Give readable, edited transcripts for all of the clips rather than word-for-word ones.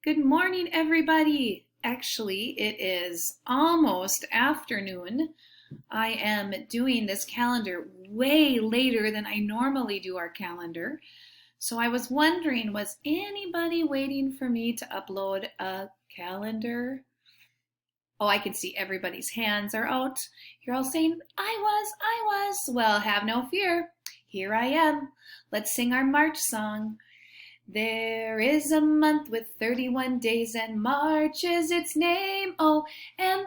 Good morning, everybody. Actually, it is almost afternoon. I am doing this calendar way later than I normally do our calendar. So I was wondering, was anybody waiting for me to upload a calendar? Oh, I can see everybody's hands are out. You're all saying, I was. Well, have no fear. Here I am. Let's sing our March song. There is a month with 31 days, and March is its name. Oh, March,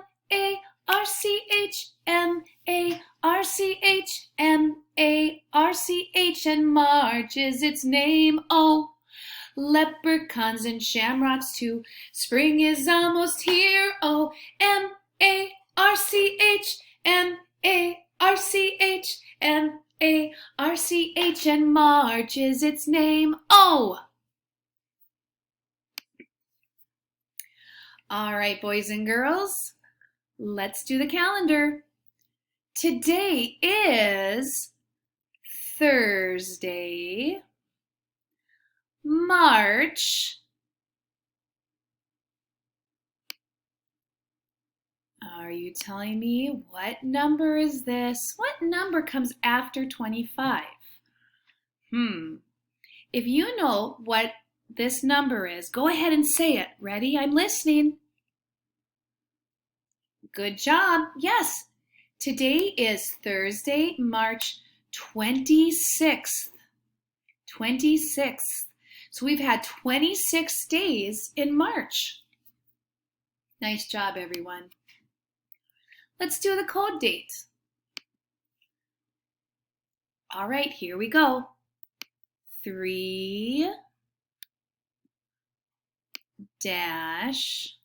March, and March is its name. Oh, leprechauns and shamrocks too. Spring is almost here. Oh, March, and March is its name. Oh! All right, boys and girls, let's do the calendar. Today is Thursday, March. Are you telling me what number is this? What number comes after 25? If you know what this number is, go ahead and say it. Ready? I'm listening. Good job. Yes. Today is Thursday, March 26th. 26th. So we've had 26 days in March. Nice job, everyone. Let's do the code date. All right, here we go. 3 dash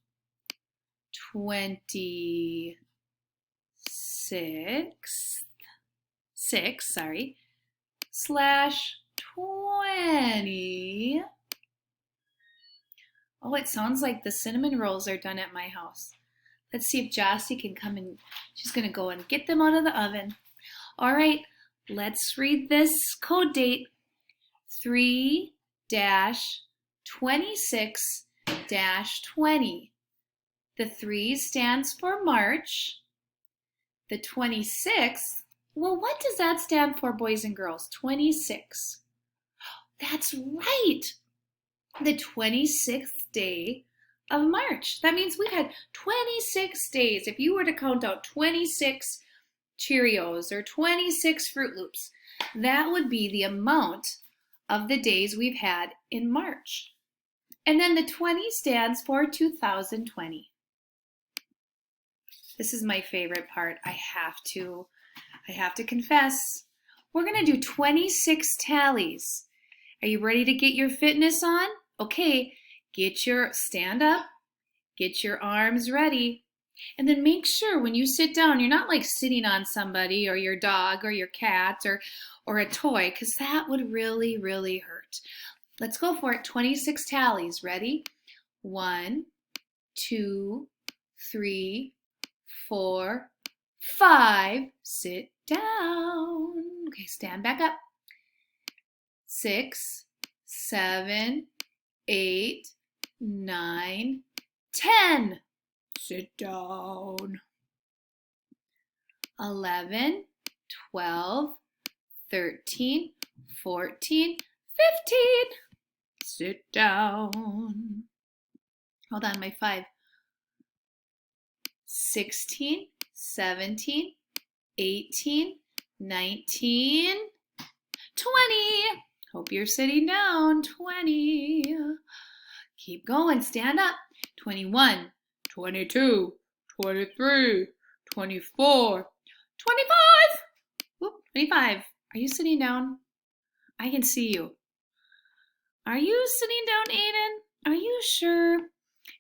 26 slash 20. Oh, it sounds like the cinnamon rolls are done at my house. Let's see if Jossie can come and she's going to go and get them out of the oven. All right, let's read this code date. 3 dash 26 dash 20. The 3 stands for March. The 26th, well, what does that stand for, boys and girls? 26. That's right. The 26th day of March. That means we've had 26 days. If you were to count out 26 Cheerios or 26 Fruit Loops, that would be the amount of the days we've had in March. And then the 20 stands for 2020. This is my favorite part. I have to confess. We're going to do 26 tallies. Are you ready to get your fitness on? Okay, stand up, get your arms ready, and then make sure when you sit down, you're not like sitting on somebody or your dog or your cat or a toy, because that would really, really hurt. Let's go for it. 26 tallies. Ready? 1, 2, 3, 4, 5. Sit down. Okay, stand back up. 6, 7, 8, 9, 10. Sit down. 11, 12, 13, 14, 15. Sit down. Hold on, my 5. 16, 17, 18, 19, 20. Hope you're sitting down. 20. Keep going. Stand up. 21, 22, 23, 24, 25. Whoop, 25. Are you sitting down? I can see you. Are you sitting down, Aiden? Are you sure?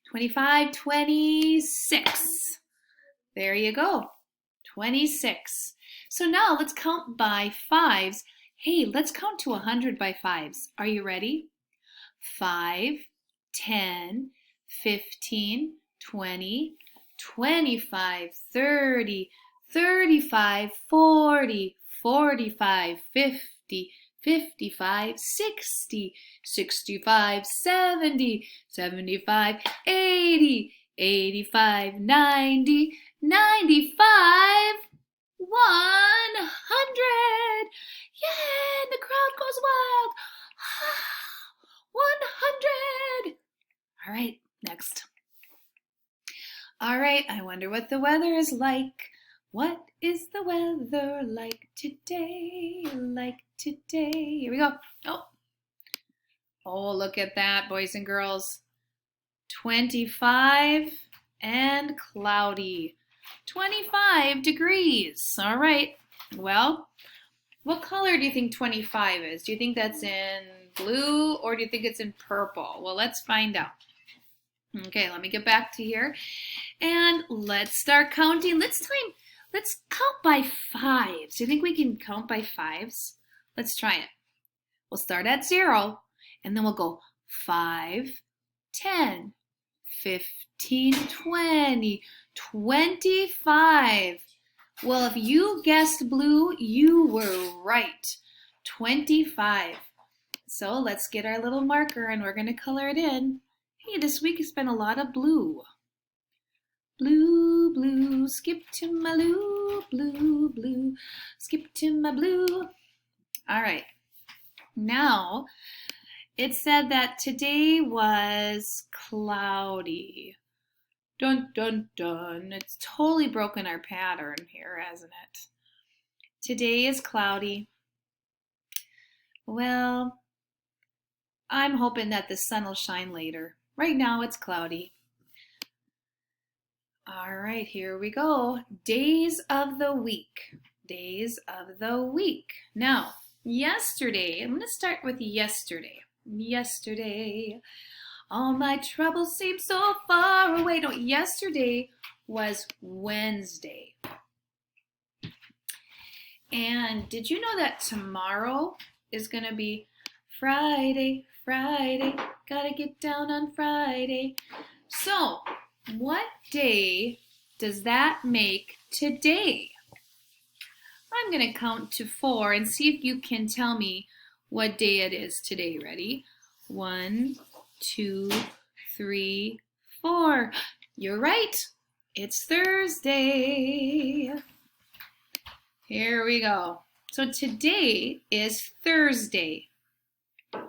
25, 26. There you go. 26. So now let's count by 5s. Hey, let's count to 100 by 5s. Are you ready? 5, 10, 15, 20, 25, 30, 35, 40, 45, 50, 55, 60, 65, 70, 75, 80, 85, 90, 95, 100. Yay! The crowd goes wild. 100. All right, next. All right, I wonder what the weather is like. What is the weather like today? Here we go. Oh, look at that, boys and girls. 25 and cloudy. 25 degrees. All right. Well, what color do you think 25 is? Do you think that's in blue or do you think it's in purple? Well, let's find out. Okay, let me get back to here. And let's start counting. Let's count by fives. Do you think we can count by fives? Let's try it. We'll start at 0, and then we'll go 5, 10, 15, 20, 25. Well, if you guessed blue, you were right. 25. So let's get our little marker, and we're going to color it in. Hey, this week has been a lot of blue. Blue, blue, skip to my blue, blue, blue, skip to my blue. All right. Now, it said that today was cloudy. Dun, dun, dun. It's totally broken our pattern here, hasn't it? Today is cloudy. Well, I'm hoping that the sun will shine later. Right now, it's cloudy. All right, here we go. Days of the week. Days of the week. Now, yesterday, I'm going to start with yesterday. Yesterday, all my troubles seem so far away. No, yesterday was Wednesday. And did you know that tomorrow is going to be Friday, Friday, gotta get down on Friday. So, what day does that make today? I'm going to count to 4 and see if you can tell me what day it is today. Ready? 1, 2, 3, 4. You're right. It's Thursday. Here we go. So today is Thursday.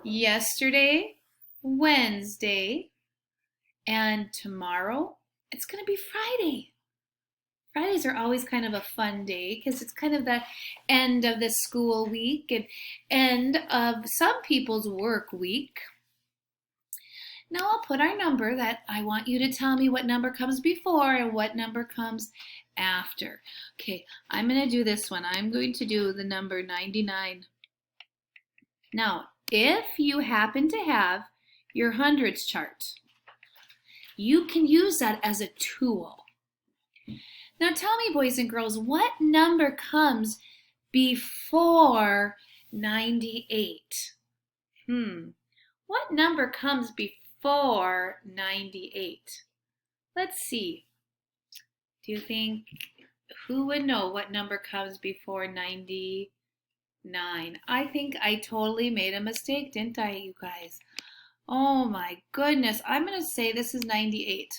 Yesterday, Wednesday, and tomorrow, it's going to be Friday. Fridays are always kind of a fun day because it's kind of the end of the school week and end of some people's work week. Now I'll put our number that I want you to tell me what number comes before and what number comes after. Okay, I'm going to do this one. I'm going to do the number 99. Now, if you happen to have your hundreds chart, you can use that as a tool. Now tell me, boys and girls, what number comes before 98? What number comes before 98? Let's see. Do you think, who would know what number comes before 99? I think I totally made a mistake, didn't I, you guys? Oh my goodness. I'm going to say this is 98.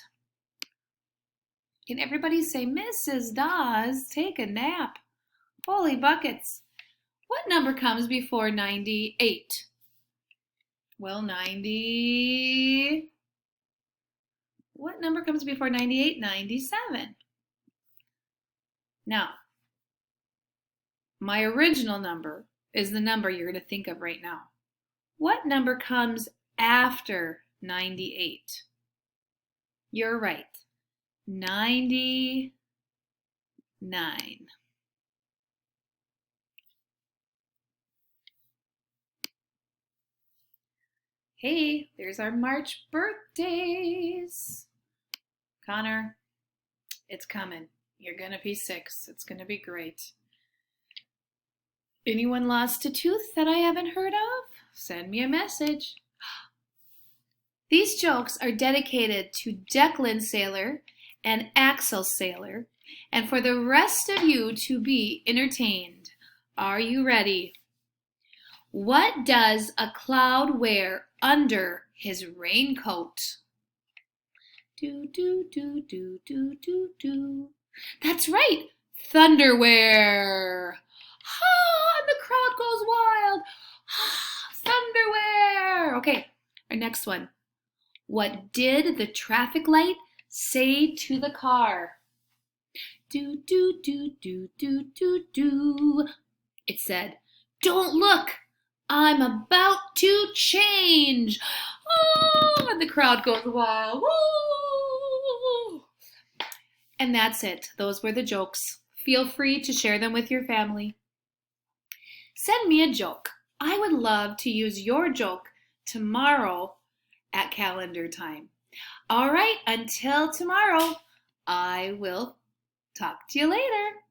Can everybody say, Mrs. Dawes, take a nap? Holy buckets. What number comes before 98? Well, 90. What number comes before 98? 97. Now, my original number is the number you're going to think of right now. What number comes after 98? You're right. 99. Hey, there's our March birthdays. Connor, it's coming. You're going to be 6. It's going to be great. Anyone lost a tooth that I haven't heard of? Send me a message. These jokes are dedicated to Declan Saylor and Axel Saylor, and for the rest of you to be entertained. Are you ready? What does a cloud wear under his raincoat? Do, do, do, do, do, do, do. That's right, thunderwear. Ah, and the crowd goes wild. Ah, thunderwear. Okay, our next one. What did the traffic light say to the car? Do, do, do, do, do, do, do. It said, don't look, I'm about to change. Oh, and the crowd goes wild. Woo! And that's it. Those were the jokes. Feel free to share them with your family. Send me a joke. I would love to use your joke tomorrow at calendar time. All right, until tomorrow, I will talk to you later.